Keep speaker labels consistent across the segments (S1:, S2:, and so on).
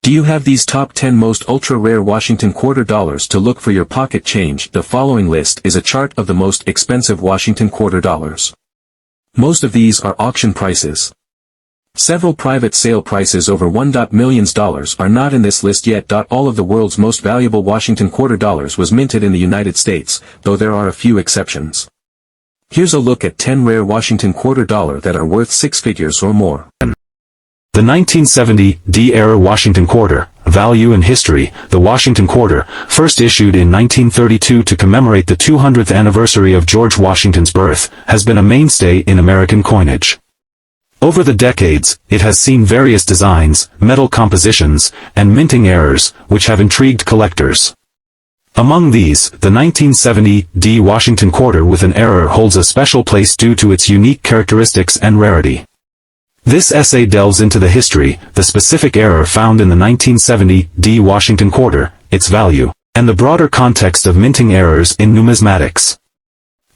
S1: Do you have these top 10 most ultra-rare Washington quarter dollars to look for your pocket change? The following list is a chart of the most expensive Washington quarter dollars. Most of these are auction prices. Several private sale prices over $1 million are not in this list yet. All of the world's most valuable Washington quarter dollars was minted in the United States, though there are a few exceptions. Here's a look at 10 rare Washington quarter dollar that are worth six figures or more.
S2: The 1970 D-era Washington quarter, value and history. The Washington quarter, first issued in 1932 to commemorate the 200th anniversary of George Washington's birth, has been a mainstay in American coinage. Over the decades, it has seen various designs, metal compositions, and minting errors, which have intrigued collectors. Among these, the 1970 D Washington quarter with an error holds a special place due to its unique characteristics and rarity. This essay delves into the history, the specific error found in the 1970 D Washington quarter, its value, and the broader context of minting errors in numismatics.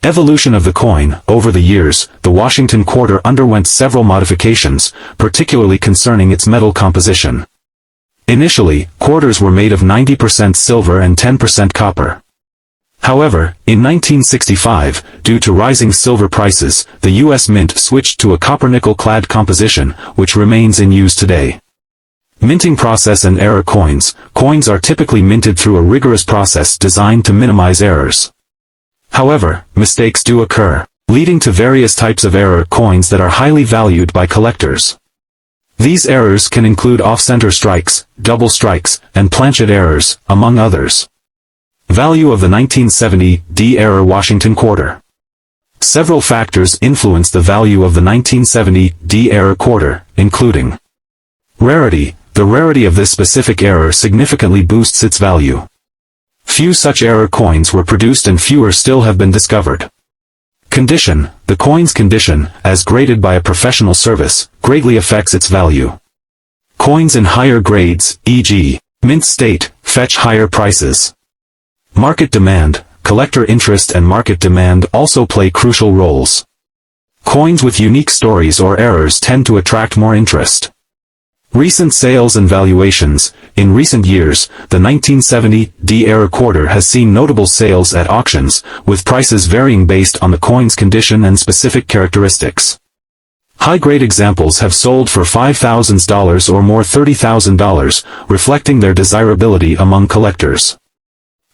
S2: Evolution of the coin. Over the years, the Washington quarter underwent several modifications, particularly concerning its metal composition. Initially, quarters were made of 90% silver and 10% copper. However, in 1965, due to rising silver prices, the U.S. Mint switched to a copper-nickel-clad composition, which remains in use today. Minting process and error coins. Coins are typically minted through a rigorous process designed to minimize errors. However, mistakes do occur, leading to various types of error coins that are highly valued by collectors. These errors can include off-center strikes, double strikes, and planchet errors, among others. Value of the 1970 D-era Washington quarter. Several factors influence the value of the 1970 D-era quarter, including rarity. The rarity of this specific error significantly boosts its value. Few such error coins were produced and fewer still have been discovered. Condition. The coin's condition, as graded by a professional service, greatly affects its value. Coins in higher grades, e.g., mint state, fetch higher prices. Market demand. Collector interest and market demand also play crucial roles. Coins with unique stories or errors tend to attract more interest. Recent sales and valuations. In recent years, the 1970 D-era quarter has seen notable sales at auctions, with prices varying based on the coin's condition and specific characteristics. High-grade examples have sold for $5,000 or more $30,000, reflecting their desirability among collectors.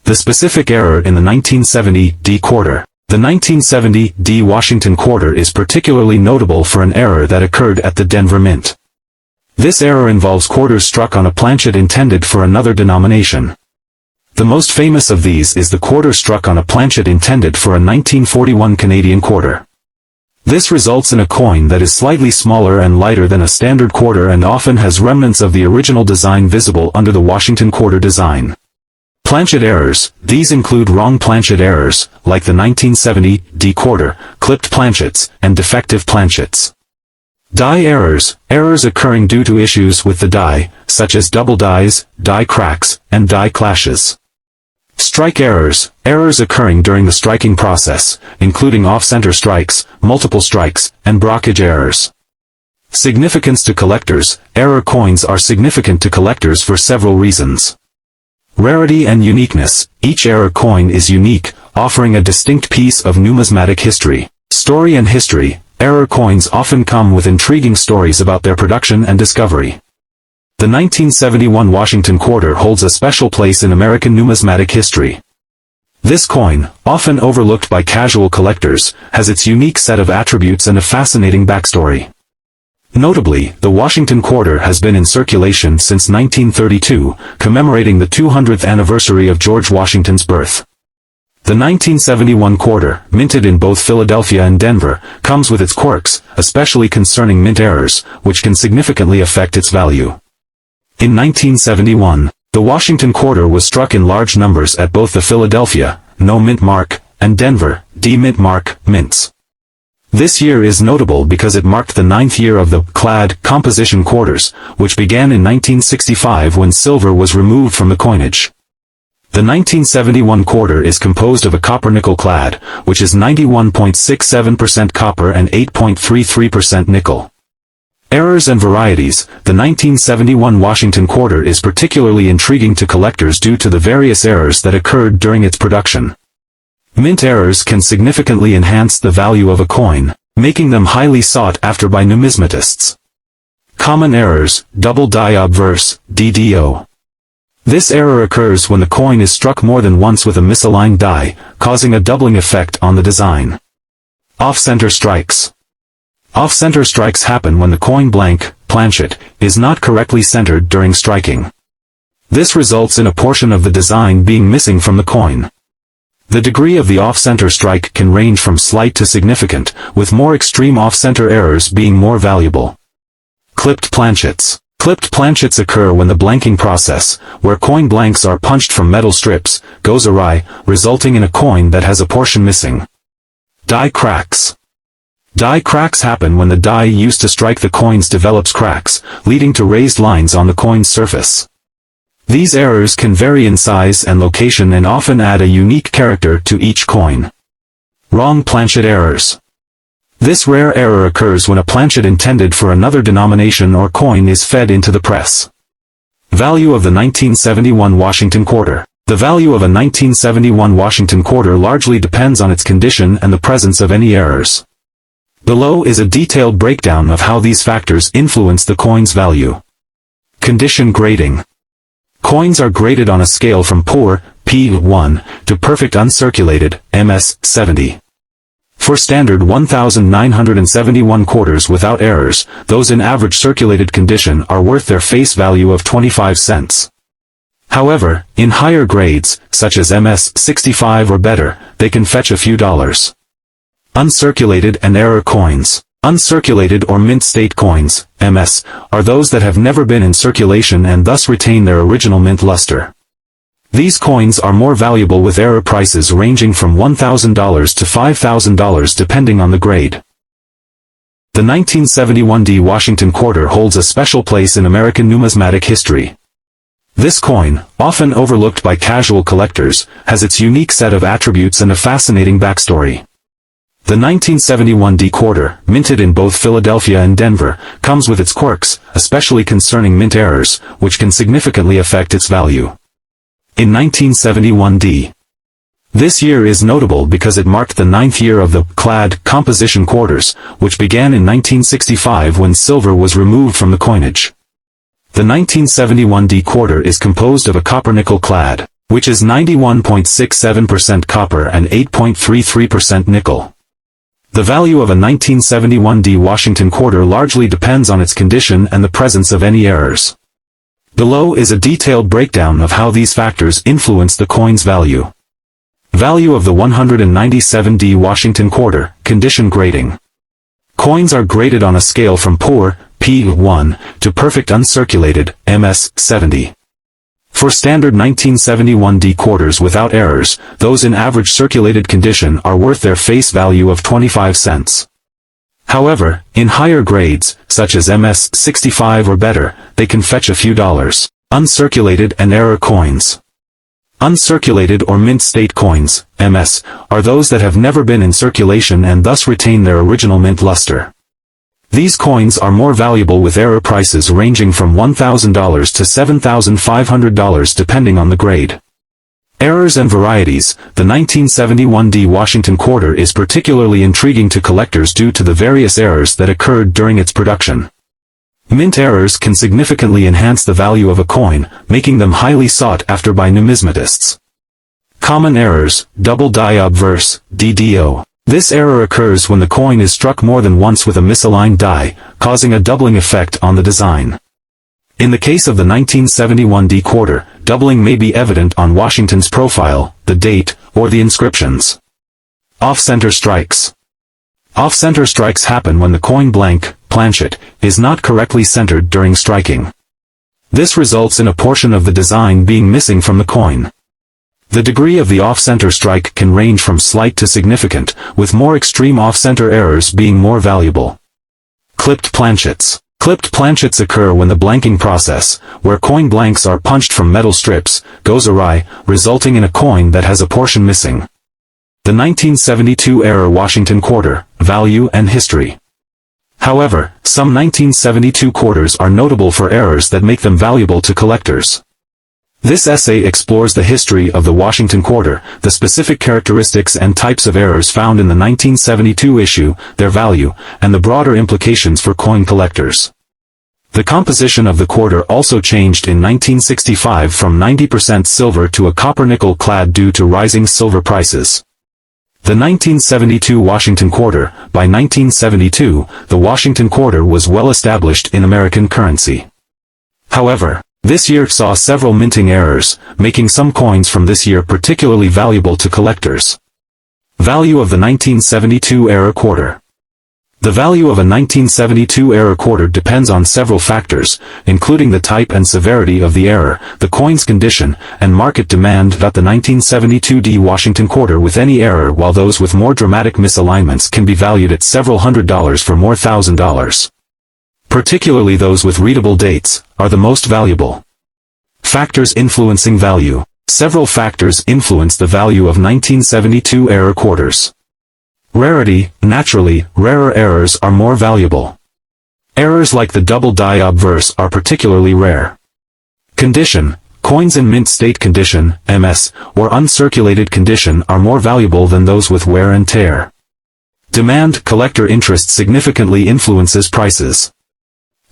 S2: The specific error in the 1970 D quarter. The 1970 D Washington quarter is particularly notable for an error that occurred at the Denver Mint. This error involves quarters struck on a planchet intended for another denomination. The most famous of these is the quarter struck on a planchet intended for a 1941 Canadian quarter. This results in a coin that is slightly smaller and lighter than a standard quarter and often has remnants of the original design visible under the Washington quarter design. Planchet errors. These include wrong planchet errors, like the 1970 D quarter, clipped planchets, and defective planchets. Die errors. Errors occurring due to issues with the die, such as double dies, die cracks, and die clashes. Strike errors. Errors occurring during the striking process, including off-center strikes, multiple strikes, and blockage errors. Significance to collectors. Error coins are significant to collectors for several reasons. Rarity and uniqueness. Each error coin is unique, offering a distinct piece of numismatic history. Story and history. Error coins often come with intriguing stories about their production and discovery. The 1971 Washington quarter holds a special place in American numismatic history. This coin, often overlooked by casual collectors, has its unique set of attributes and a fascinating backstory. Notably, the Washington quarter has been in circulation since 1932, commemorating the 200th anniversary of George Washington's birth. The 1971 quarter, minted in both Philadelphia and Denver, comes with its quirks, especially concerning mint errors, which can significantly affect its value. In 1971, the Washington quarter was struck in large numbers at both the Philadelphia, no mint mark, and Denver, D mint mark, mints. This year is notable because it marked the 9th year of the clad composition quarters, which began in 1965 when silver was removed from the coinage. The 1971 quarter is composed of a copper-nickel clad, which is 91.67% copper and 8.33% nickel. Errors and varieties. The 1971 Washington quarter is particularly intriguing to collectors due to the various errors that occurred during its production. Mint errors can significantly enhance the value of a coin, making them highly sought after by numismatists. Common errors, double die obverse, DDO. This error occurs when the coin is struck more than once with a misaligned die, causing a doubling effect on the design. Off-center strikes. Off-center strikes happen when the coin blank, planchet, is not correctly centered during striking. This results in a portion of the design being missing from the coin. The degree of the off-center strike can range from slight to significant, with more extreme off-center errors being more valuable. Clipped planchets. Clipped planchets occur when the blanking process, where coin blanks are punched from metal strips, goes awry, resulting in a coin that has a portion missing. Die cracks. Die cracks happen when the die used to strike the coins develops cracks, leading to raised lines on the coin's surface. These errors can vary in size and location and often add a unique character to each coin. Wrong planchet errors. This rare error occurs when a planchet intended for another denomination or coin is fed into the press. Value of the 1971 Washington quarter. The value of a 1971 Washington quarter largely depends on its condition and the presence of any errors. Below is a detailed breakdown of how these factors influence the coin's value. Condition grading. Coins are graded on a scale from poor, P1, to perfect uncirculated, MS, 70. For standard 1971 quarters without errors, those in average circulated condition are worth their face value of 25 cents. However, in higher grades, such as MS 65 or better, they can fetch a few dollars. Uncirculated and error coins. Uncirculated or mint state coins, MS, are those that have never been in circulation and thus retain their original mint luster. These coins are more valuable with error prices ranging from $1,000 to $5,000 depending on the grade. The 1971 D Washington quarter holds a special place in American numismatic history. This coin, often overlooked by casual collectors, has its unique set of attributes and a fascinating backstory. The 1971 D quarter, minted in both Philadelphia and Denver, comes with its quirks, especially concerning mint errors, which can significantly affect its value. In 1971 D. This year is notable because it marked the 9th year of the clad composition quarters, which began in 1965 when silver was removed from the coinage. The 1971 D quarter is composed of a copper-nickel clad, which is 91.67% copper and 8.33% nickel. The value of a 1971 D Washington quarter largely depends on its condition and the presence of any errors. Below is a detailed breakdown of how these factors influence the coin's value. Value of the 197 D Washington quarter, condition grading. Coins are graded on a scale from poor, P1, to perfect uncirculated, MS, 70. For standard 1971 D quarters without errors, those in average circulated condition are worth their face value of 25 cents. However, in higher grades, such as MS 65 or better, they can fetch a few dollars. Uncirculated and error coins. Uncirculated or mint state coins, MS, are those that have never been in circulation and thus retain their original mint luster. These coins are more valuable with error prices ranging from $1,000 to $7,500 depending on the grade. Errors and varieties. The 1971 D Washington quarter is particularly intriguing to collectors due to the various errors that occurred during its production. Mint errors can significantly enhance the value of a coin, making them highly sought after by numismatists. Common errors, double die obverse, DDO. This error occurs when the coin is struck more than once with a misaligned die, causing a doubling effect on the design. In the case of the 1971 D quarter, doubling may be evident on Washington's profile, the date, or the inscriptions. Off-center strikes. Off-center strikes happen when the coin blank, planchet, is not correctly centered during striking. This results in a portion of the design being missing from the coin. The degree of the off-center strike can range from slight to significant, with more extreme off-center errors being more valuable. Clipped planchets. Clipped planchets occur when the blanking process, where coin blanks are punched from metal strips, goes awry, resulting in a coin that has a portion missing. The 1972 error Washington quarter, value and history. However, some 1972 quarters are notable for errors that make them valuable to collectors. This essay explores the history of the Washington quarter, the specific characteristics and types of errors found in the 1972 issue, their value, and the broader implications for coin collectors. The composition of the quarter also changed in 1965 from 90% silver to a copper-nickel clad due to rising silver prices. The 1972 Washington quarter. By 1972, the Washington quarter was well established in American currency. However, this year saw several minting errors, making some coins from this year particularly valuable to collectors. Value of the 1972 era quarter. The value of a 1972 era quarter depends on several factors, including the type and severity of the error, the coin's condition, and market demand. The 1972 D Washington quarter with any error, while those with more dramatic misalignments can be valued at several $100s for more $1,000. Particularly those with readable dates, are the most valuable. Factors influencing value. Several factors influence the value of 1972 era quarters. Rarity. Naturally, rarer errors are more valuable. Errors like the double die obverse are particularly rare. Condition. Coins in mint state condition, MS, or uncirculated condition are more valuable than those with wear and tear. Demand. Collector interest significantly influences prices.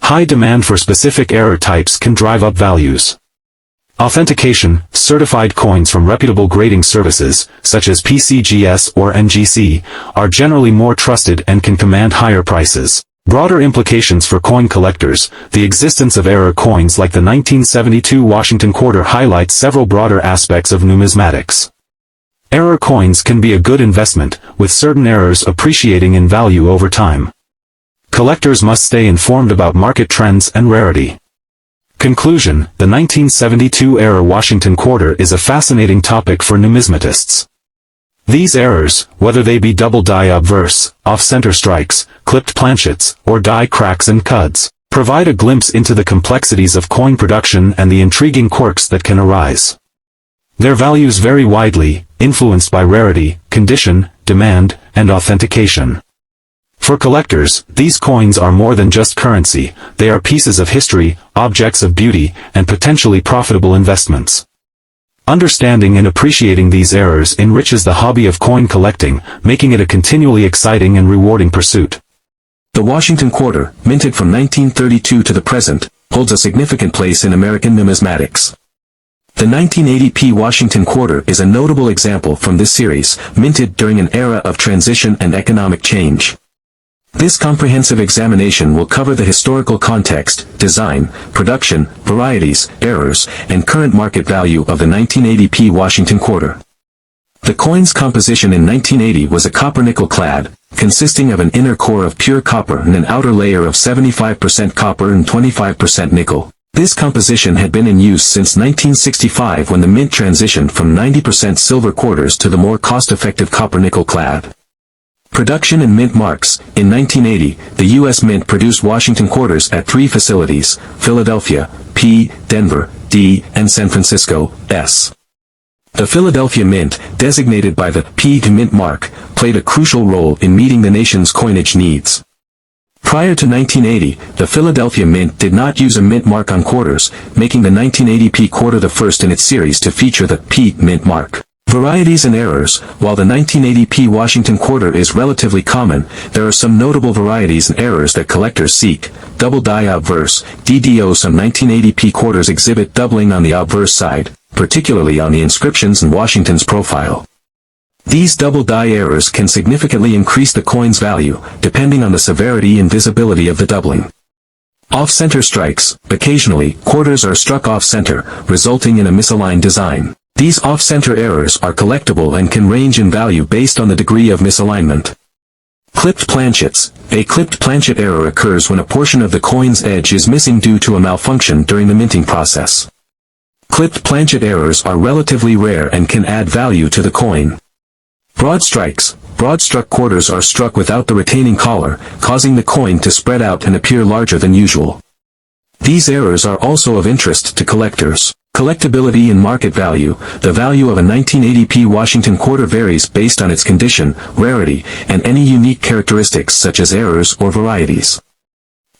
S2: High demand for specific error types can drive up values. Authentication. Certified coins from reputable grading services, such as PCGS or NGC, are generally more trusted and can command higher prices. Broader implications for coin collectors. The existence of error coins like the 1972 Washington quarter highlights several broader aspects of numismatics. Error coins can be a good investment, with certain errors appreciating in value over time. Collectors must stay informed about market trends and rarity. Conclusion. The 1972 era Washington quarter is a fascinating topic for numismatists. These errors, whether they be double die obverse, off-center strikes, clipped planchets, or die cracks and cuds, provide a glimpse into the complexities of coin production and the intriguing quirks that can arise. Their values vary widely, influenced by rarity, condition, demand, and authentication. For collectors, these coins are more than just currency, they are pieces of history, objects of beauty, and potentially profitable investments. Understanding and appreciating these errors enriches the hobby of coin collecting, making it a continually exciting and rewarding pursuit.
S1: The Washington quarter, minted from 1932 to the present, holds a significant place in American numismatics. The 1980p Washington quarter is a notable example from this series, minted during an era of transition and economic change. This comprehensive examination will cover the historical context, design, production, varieties, errors, and current market value of the 1980p Washington quarter. The coin's composition in 1980 was a copper-nickel clad, consisting of an inner core of pure copper and an outer layer of 75% copper and 25% nickel. This composition had been in use since 1965 when the mint transitioned from 90% silver quarters to the more cost-effective copper-nickel clad. Production and mint marks. In 1980, the U.S. Mint produced Washington quarters at 3 facilities: Philadelphia, P., Denver, D., and San Francisco, S. The Philadelphia Mint, designated by the P to Mint mark, played a crucial role in meeting the nation's coinage needs. Prior to 1980, the Philadelphia Mint did not use a mint mark on quarters, making the 1980p quarter the first in its series to feature the P Mint mark. Varieties and errors. While the 1980p Washington quarter is relatively common, there are some notable varieties and errors that collectors seek. Double die obverse, DDO. Some 1980p quarters exhibit doubling on the obverse side, particularly on the inscriptions and Washington's profile. These double die errors can significantly increase the coin's value, depending on the severity and visibility of the doubling. Off-center strikes. Occasionally, quarters are struck off-center, resulting in a misaligned design. These off-center errors are collectible and can range in value based on the degree of misalignment. Clipped planchets. A clipped planchet error occurs when a portion of the coin's edge is missing due to a malfunction during the minting process. Clipped planchet errors are relatively rare and can add value to the coin. Broad strikes. Broad-struck quarters are struck without the retaining collar, causing the coin to spread out and appear larger than usual. These errors are also of interest to collectors. Collectability and market value. The value of a 1980p Washington quarter varies based on its condition, rarity, and any unique characteristics such as errors or varieties.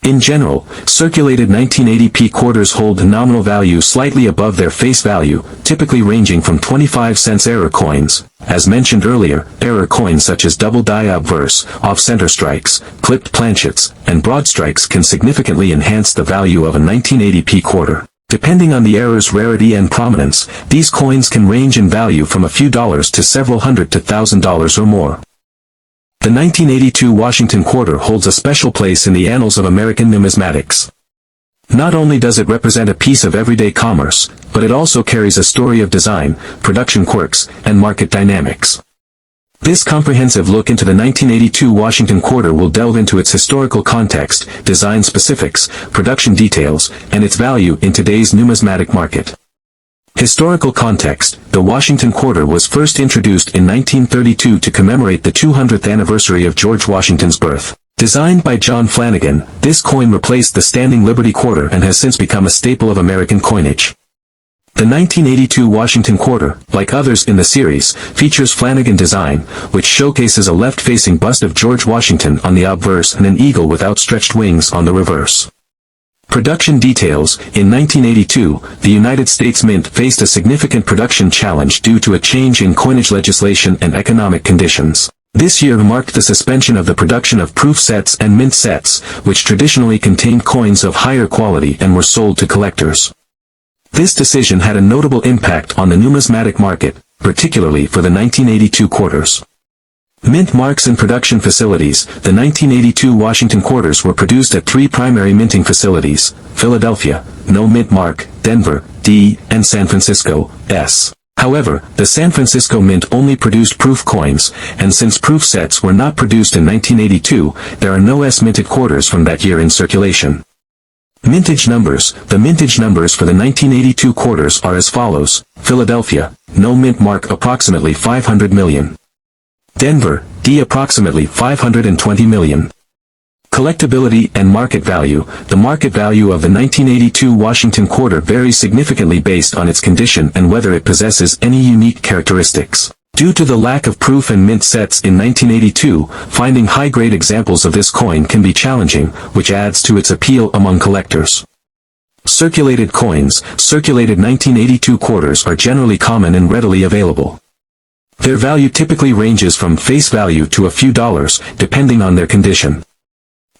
S1: In general, circulated 1980p quarters hold a nominal value slightly above their face value, typically ranging from 25-cent error coins. As mentioned earlier, error coins such as double die obverse, off-center strikes, clipped planchets, and broad strikes can significantly enhance the value of a 1980p quarter. Depending on the error's rarity and prominence, these coins can range in value from a few dollars to several hundred to $1,000 or more. The 1982 Washington quarter holds a special place in the annals of American numismatics. Not only does it represent a piece of everyday commerce, but it also carries a story of design, production quirks, and market dynamics. This comprehensive look into the 1982 Washington quarter will delve into its historical context, design specifics, production details, and its value in today's numismatic market. Historical context. The Washington quarter was first introduced in 1932 to commemorate the 200th anniversary of George Washington's birth. Designed by John Flanagan, this coin replaced the standing Liberty quarter and has since become a staple of American coinage. The 1982 Washington quarter, like others in the series, features Flanagan design, which showcases a left-facing bust of George Washington on the obverse and an eagle with outstretched wings on the reverse. Production details. In 1982, the United States Mint faced a significant production challenge due to a change in coinage legislation and economic conditions. This year marked the suspension of the production of proof sets and mint sets, which traditionally contained coins of higher quality and were sold to collectors. This decision had a notable impact on the numismatic market, particularly for the 1982 quarters. Mint marks and production facilities. The 1982 Washington quarters were produced at three primary minting facilities: Philadelphia, no mint mark; Denver, D, and San Francisco, S. However, the San Francisco Mint only produced proof coins, and since proof sets were not produced in 1982, there are no S-minted quarters from that year in circulation. Mintage numbers. The mintage numbers for the 1982 quarters are as follows: Philadelphia, no mint mark approximately 500 million. Denver, D approximately 520 million. Collectability and market value. The market value of the 1982 Washington quarter varies significantly based on its condition and whether it possesses any unique characteristics. Due to the lack of proof and mint sets in 1982, finding high-grade examples of this coin can be challenging, which adds to its appeal among collectors. Circulated coins. Circulated 1982 quarters are generally common and readily available. Their value typically ranges from face value to a few dollars, depending on their condition.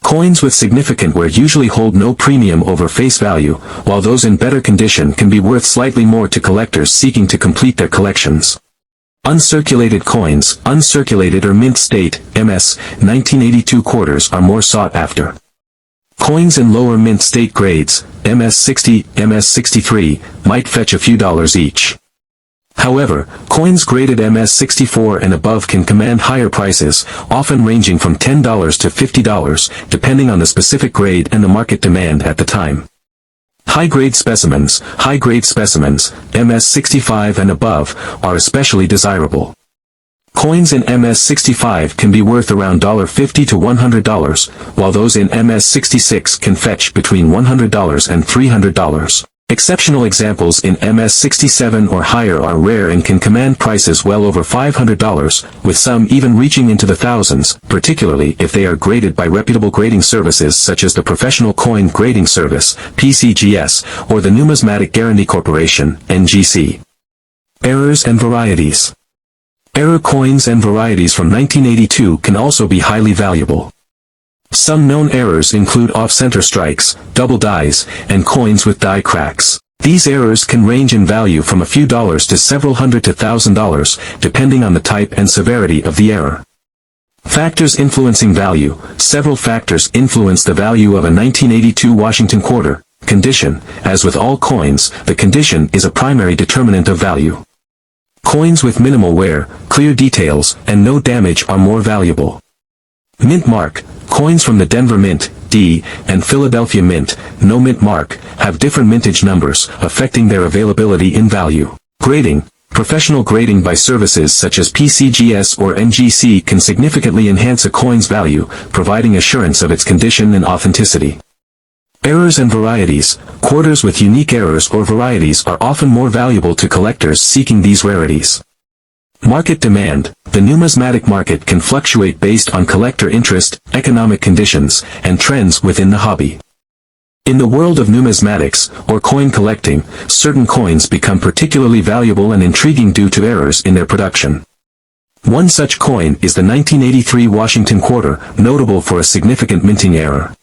S1: Coins with significant wear usually hold no premium over face value, while those in better condition can be worth slightly more to collectors seeking to complete their collections. Uncirculated coins. Uncirculated or mint state, MS, 1982 quarters are more sought after. Coins in lower mint state grades, MS-60, MS-63, might fetch a few dollars each. However, coins graded MS-64 and above can command higher prices, often ranging from $10 to $50, depending on the specific grade and the market demand at the time. High-grade specimens. High-grade specimens, MS-65 and above, are especially desirable. Coins in MS-65 can be worth around $50 to $100, while those in MS-66 can fetch between $100 and $300. Exceptional examples in MS-67 or higher are rare and can command prices well over $500, with some even reaching into the thousands, particularly if they are graded by reputable grading services such as the Professional Coin Grading Service, PCGS, or the Numismatic Guarantee Corporation, NGC. Errors and varieties. Error coins and varieties from 1982 can also be highly valuable. Some known errors include off-center strikes, double dies, and coins with die cracks. These errors can range in value from a few dollars to several hundred to $1,000, depending on the type and severity of the error. Factors influencing value. Several factors influence the value of a 1982 Washington quarter. Condition. As with all coins, the condition is a primary determinant of value. Coins with minimal wear, clear details, and no damage are more valuable. Mint mark. Coins from the Denver Mint, D, and Philadelphia Mint, no mint mark, have different mintage numbers, affecting their availability in value. Grading. Professional grading by services such as PCGS or NGC can significantly enhance a coin's value, providing assurance of its condition and authenticity. Errors and varieties. Quarters with unique errors or varieties are often more valuable to collectors seeking these rarities. Market demand. The numismatic market can fluctuate based on collector interest, economic conditions, and trends within the hobby. In the world of numismatics, or coin collecting, certain coins become particularly valuable and intriguing due to errors in their production. One such coin is the 1983 Washington quarter, notable for a significant minting error.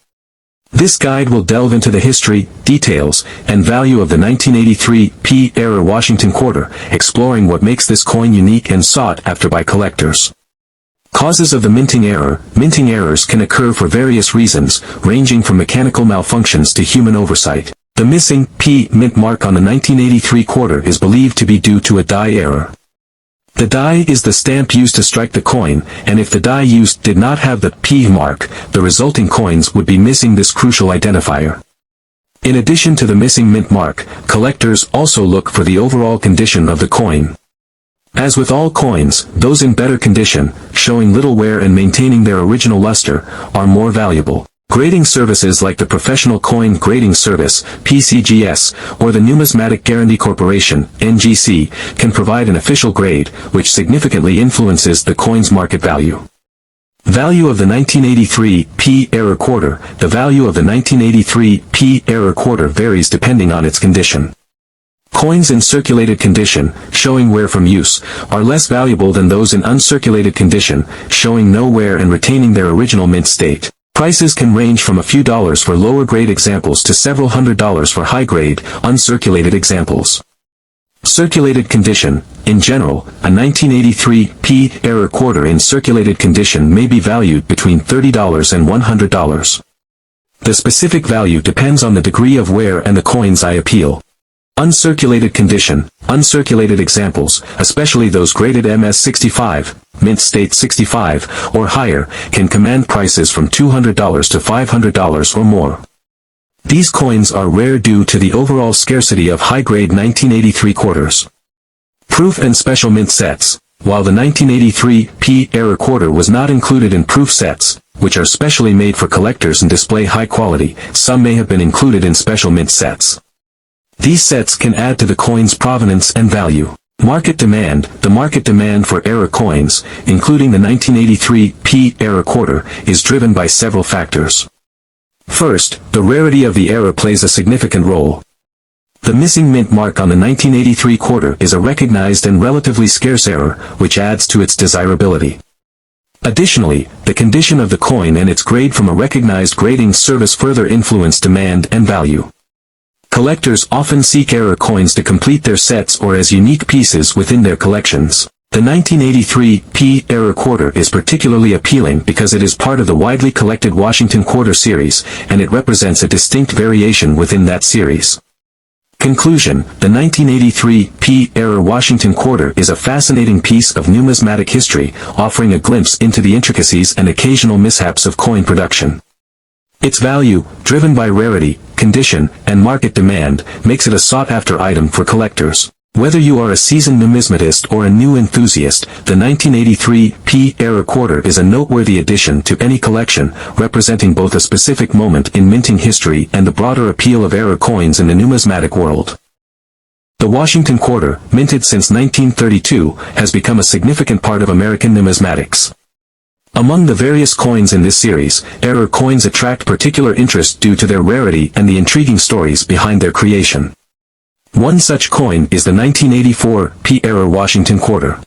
S1: This guide will delve into the history, details, and value of the 1983 P-era Washington quarter, exploring what makes this coin unique and sought after by collectors. Causes of the minting error. Minting errors can occur for various reasons, ranging from mechanical malfunctions to human oversight. The missing P mint mark on the 1983 quarter is believed to be due to a die error. The die is the stamp used to strike the coin, and if the die used did not have the P mark, the resulting coins would be missing this crucial identifier. In addition to the missing mint mark, collectors also look for the overall condition of the coin. As with all coins, those in better condition, showing little wear and maintaining their original luster, are more valuable. Grading services like the Professional Coin Grading Service, PCGS, or the Numismatic Guarantee Corporation, NGC, can provide an official grade, which significantly influences the coin's market value. Value of the 1983 P-era quarter. The value of the 1983 P-era quarter varies depending on its condition. Coins in circulated condition, showing wear from use, are less valuable than those in uncirculated condition, showing no wear and retaining their original mint state. Prices can range from a few dollars for lower-grade examples to several $100s for high-grade, uncirculated examples. Circulated condition. In general, a 1983 P-era quarter in circulated condition may be valued between $30 and $100. The specific value depends on the degree of wear and the coin's eye appeal. Uncirculated condition. Uncirculated examples, especially those graded MS65, mint state 65, or higher, can command prices from $200 to $500 or more. These coins are rare due to the overall scarcity of high-grade 1983 quarters. Proof and special mint sets. While the 1983 P-era quarter was not included in proof sets, which are specially made for collectors and display high quality, some may have been included in special mint sets. These sets can add to the coin's provenance and value. Market demand. The market demand for era coins, including the 1983 P-era quarter, is driven by several factors. First, the rarity of the era plays a significant role. The missing mint mark on the 1983 quarter is a recognized and relatively scarce error, which adds to its desirability. Additionally, the condition of the coin and its grade from a recognized grading service further influence demand and value. Collectors often seek era coins to complete their sets or as unique pieces within their collections. The 1983 P-era quarter is particularly appealing because it is part of the widely collected Washington Quarter series, and it represents a distinct variation within that series. Conclusion. The 1983 P-era Washington Quarter is a fascinating piece of numismatic history, offering a glimpse into the intricacies and occasional mishaps of coin production. Its value, driven by rarity, condition, and market demand, makes it a sought-after item for collectors. Whether you are a seasoned numismatist or a new enthusiast, the 1983 P-era quarter is a noteworthy addition to any collection, representing both a specific moment in minting history and the broader appeal of era coins in the numismatic world. The Washington quarter, minted since 1932, has become a significant part of American numismatics. Among the various coins in this series, era coins attract particular interest due to their rarity and the intriguing stories behind their creation. One such coin is the 1984 P-era Washington quarter.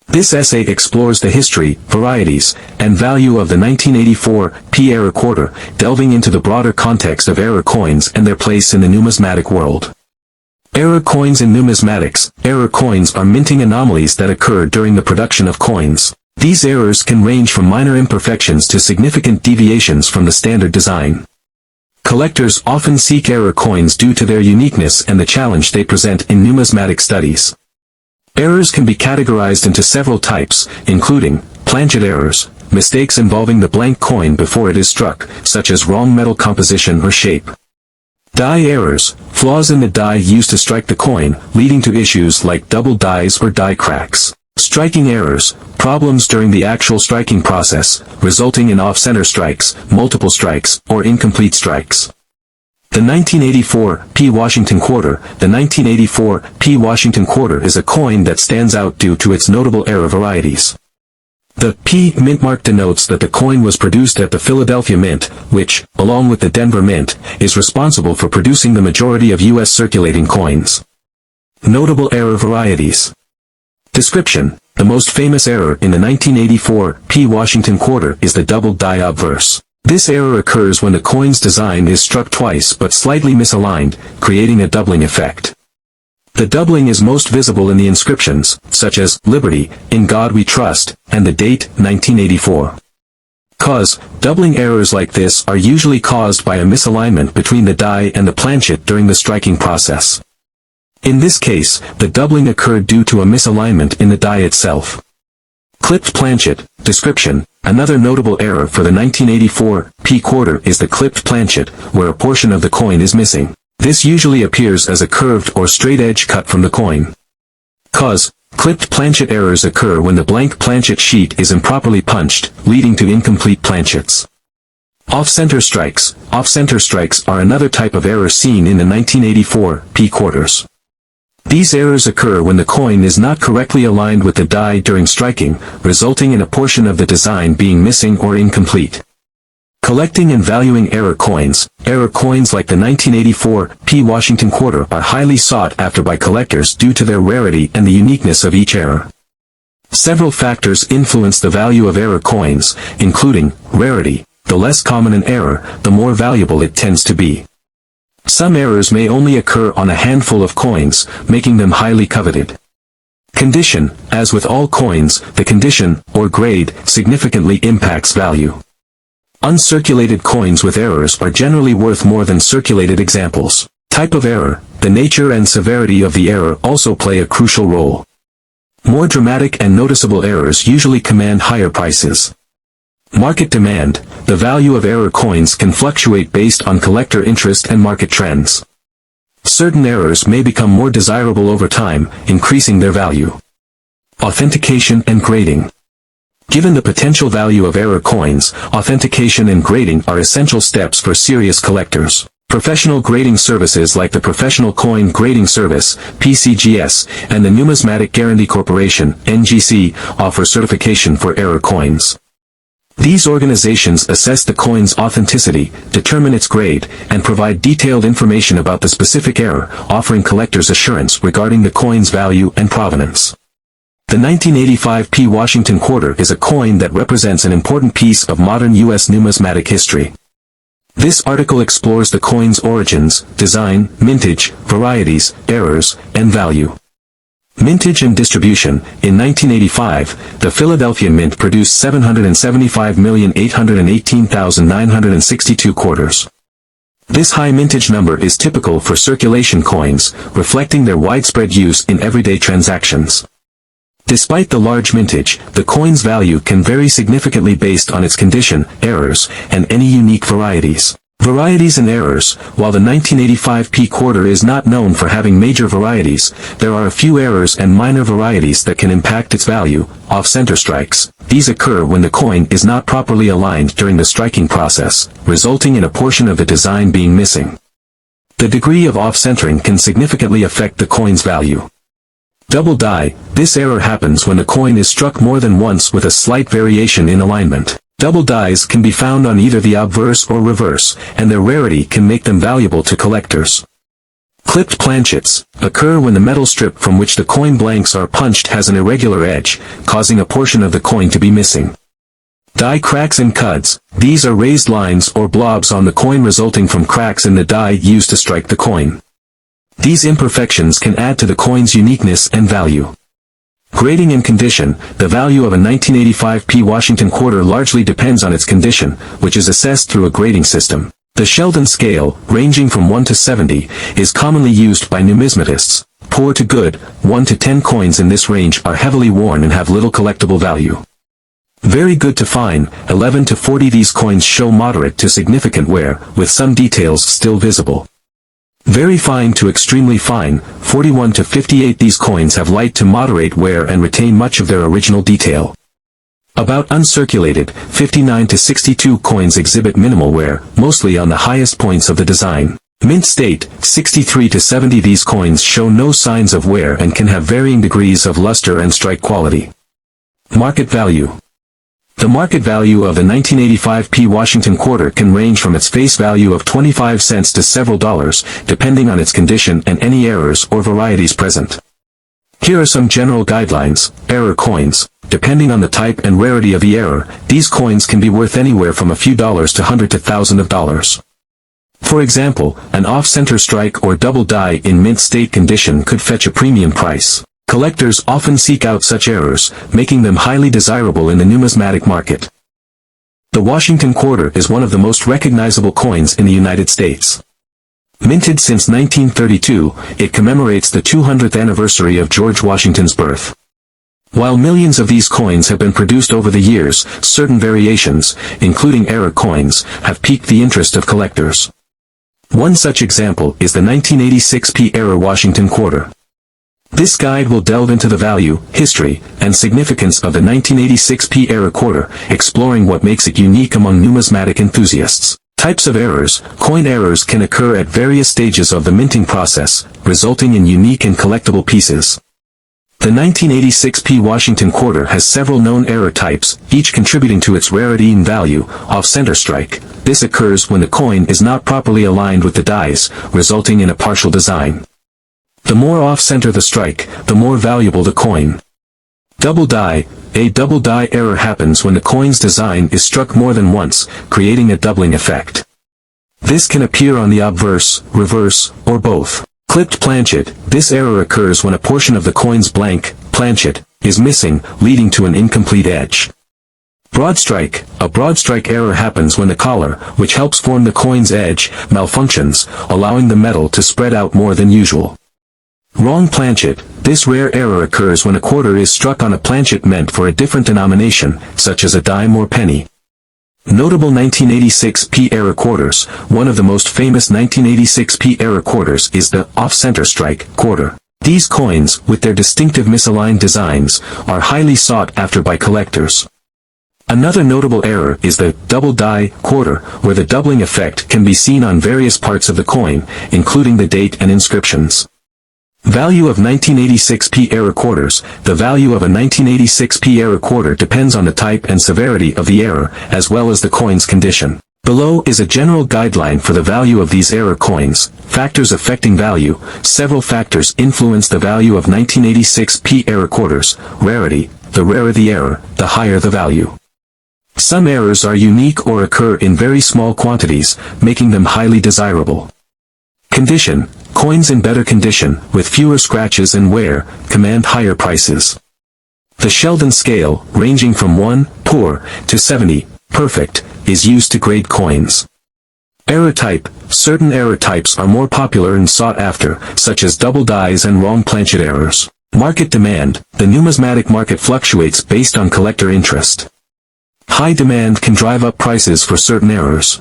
S1: This essay explores the history, varieties, and value of the 1984 P-era quarter, delving into the broader context of era coins and their place in the numismatic world. Era coins in numismatics. Era coins are minting anomalies that occur during the production of coins. These errors can range from minor imperfections to significant deviations from the standard design. Collectors often seek era coins due to their uniqueness and the challenge they present in numismatic studies. Errors can be categorized into several types, including planchet errors, mistakes involving the blank coin before it is struck, such as wrong metal composition or shape. Die errors, flaws in the die used to strike the coin, leading to issues like double dies or die cracks. Striking errors, problems during the actual striking process, resulting in off-center strikes, multiple strikes, or incomplete strikes. The 1984 P. Washington Quarter. The 1984 P. Washington Quarter is a coin that stands out due to its notable error varieties. The P mint mark denotes that the coin was produced at the Philadelphia Mint, which, along with the Denver Mint, is responsible for producing the majority of U.S. circulating coins. Notable error varieties. Description: the most famous error in the 1984 P. Washington Quarter is the double die obverse. This error occurs when the coin's design is struck twice but slightly misaligned, creating a doubling effect. The doubling is most visible in the inscriptions, such as, "Liberty, in God we trust," and the date, 1984. Doubling errors like this are usually caused by a misalignment between the die and the planchet during the striking process. In this case, the doubling occurred due to a misalignment in the die itself. Clipped planchet. Description: another notable error for the 1984 P quarter is the clipped planchet, where a portion of the coin is missing. This usually appears as a curved or straight edge cut from the coin. Clipped planchet errors occur when the blank planchet sheet is improperly punched, leading to incomplete planchets. Off-center strikes. Off-center strikes are another type of error seen in the 1984 P quarters. These errors occur when the coin is not correctly aligned with the die during striking, resulting in a portion of the design being missing or incomplete. Collecting and valuing error coins. Error coins like the 1984 P. Washington Quarter are highly sought after by collectors due to their rarity and the uniqueness of each error. Several factors influence the value of error coins, including rarity. The less common an error, the more valuable it tends to be. Some errors may only occur on a handful of coins, making them highly coveted. Condition. As with all coins, the condition, or grade, significantly impacts value. Uncirculated coins with errors are generally worth more than circulated examples. Type of error. The nature and severity of the error also play a crucial role. More dramatic and noticeable errors usually command higher prices. Market demand. The value of error coins can fluctuate based on collector interest and market trends. Certain errors may become more desirable over time, increasing their value. Authentication and grading. Given the potential value of error coins, authentication and grading are essential steps for serious collectors. Professional grading services like the Professional Coin Grading Service, PCGS, and the Numismatic Guarantee Corporation, NGC, offer certification for error coins. These organizations assess the coin's authenticity, determine its grade, and provide detailed information about the specific error, offering collectors assurance regarding the coin's value and provenance. The 1985 P. Washington Quarter is a coin that represents an important piece of modern U.S. numismatic history. This article explores the coin's origins, design, mintage, varieties, errors, and value. Mintage and distribution. In 1985, the Philadelphia Mint produced 775,818,962 quarters. This high mintage number is typical for circulation coins, reflecting their widespread use in everyday transactions. Despite the large mintage, the coin's value can vary significantly based on its condition, errors, and any unique varieties. Varieties and errors. While the 1985 P quarter is not known for having major varieties, there are a few errors and minor varieties that can impact its value. Off-center strikes. These occur when the coin is not properly aligned during the striking process, resulting in a portion of the design being missing. The degree of off-centering can significantly affect the coin's value. Double die. This error happens when the coin is struck more than once with a slight variation in alignment. Double dies can be found on either the obverse or reverse, and their rarity can make them valuable to collectors. Clipped planchets occur when the metal strip from which the coin blanks are punched has an irregular edge, causing a portion of the coin to be missing. Die cracks and cuts. These are raised lines or blobs on the coin resulting from cracks in the die used to strike the coin. These imperfections can add to the coin's uniqueness and value. Grading and condition. The value of a 1985 P. Washington Quarter largely depends on its condition, which is assessed through a grading system. The Sheldon scale, ranging from 1 to 70, is commonly used by numismatists. Poor to good, 1 to 10 coins in this range are heavily worn and have little collectible value. Very good to fine, 11 to 40. These coins show moderate to significant wear, with some details still visible. Very fine to extremely fine, 41 to 58. These coins have light to moderate wear and retain much of their original detail. About uncirculated, 59 to 62. Coins exhibit minimal wear, mostly on the highest points of the design. Mint state, 63 to 70. These coins show no signs of wear and can have varying degrees of luster and strike quality. Market value. The market value of the 1985p Washington quarter can range from its face value of 25 cents to several dollars, depending on its condition and any errors or varieties present. Here are some general guidelines. Error coins. Depending on the type and rarity of the error, these coins can be worth anywhere from a few dollars to hundreds of thousands of dollars. For example, an off-center strike or double die in mint state condition could fetch a premium price. Collectors often seek out such errors, making them highly desirable in the numismatic market. The Washington quarter is one of the most recognizable coins in the United States. Minted since 1932, it commemorates the 200th anniversary of George Washington's birth. While millions of these coins have been produced over the years, certain variations, including error coins, have piqued the interest of collectors. One such example is the 1986p error Washington quarter. This guide will delve into the value, history, and significance of the 1986p error quarter, exploring what makes it unique among numismatic enthusiasts. Types of errors. Coin errors can occur at various stages of the minting process, resulting in unique and collectible pieces. The 1986p Washington quarter has several known error types, each contributing to its rarity and value. Off-center strike. This occurs when the coin is not properly aligned with the dies, resulting in a partial design. The more off-center the strike, the more valuable the coin. Double die. A double die error happens when the coin's design is struck more than once, creating a doubling effect. This can appear on the obverse, reverse, or both. Clipped planchet. This error occurs when a portion of the coin's blank, planchet, is missing, leading to an incomplete edge. Broad strike. A broad strike error happens when the collar, which helps form the coin's edge, malfunctions, allowing the metal to spread out more than usual. Wrong planchet. This rare error occurs when a quarter is struck on a planchet meant for a different denomination, such as a dime or penny. Notable 1986p error quarters. One of the most famous 1986p error quarters is the off-center strike quarter. These coins, with their distinctive misaligned designs, are highly sought after by collectors. Another notable error is the double die quarter, where the doubling effect can be seen on various parts of the coin, including the date and inscriptions. Value of 1986p error quarters. The value of a 1986p error quarter depends on the type and severity of the error, as well as the coin's condition. Below is a general guideline for the value of these error coins. Factors affecting value. Several factors influence the value of 1986p error quarters. Rarity. The rarer the error, the higher the value. Some errors are unique or occur in very small quantities, making them highly desirable. Condition. Coins in better condition, with fewer scratches and wear, command higher prices. The Sheldon scale, ranging from 1, poor, to 70, perfect, is used to grade coins. Error type. Certain error types are more popular and sought after, such as double dies and wrong planchet errors. Market demand. The numismatic market fluctuates based on collector interest. High demand can drive up prices for certain errors.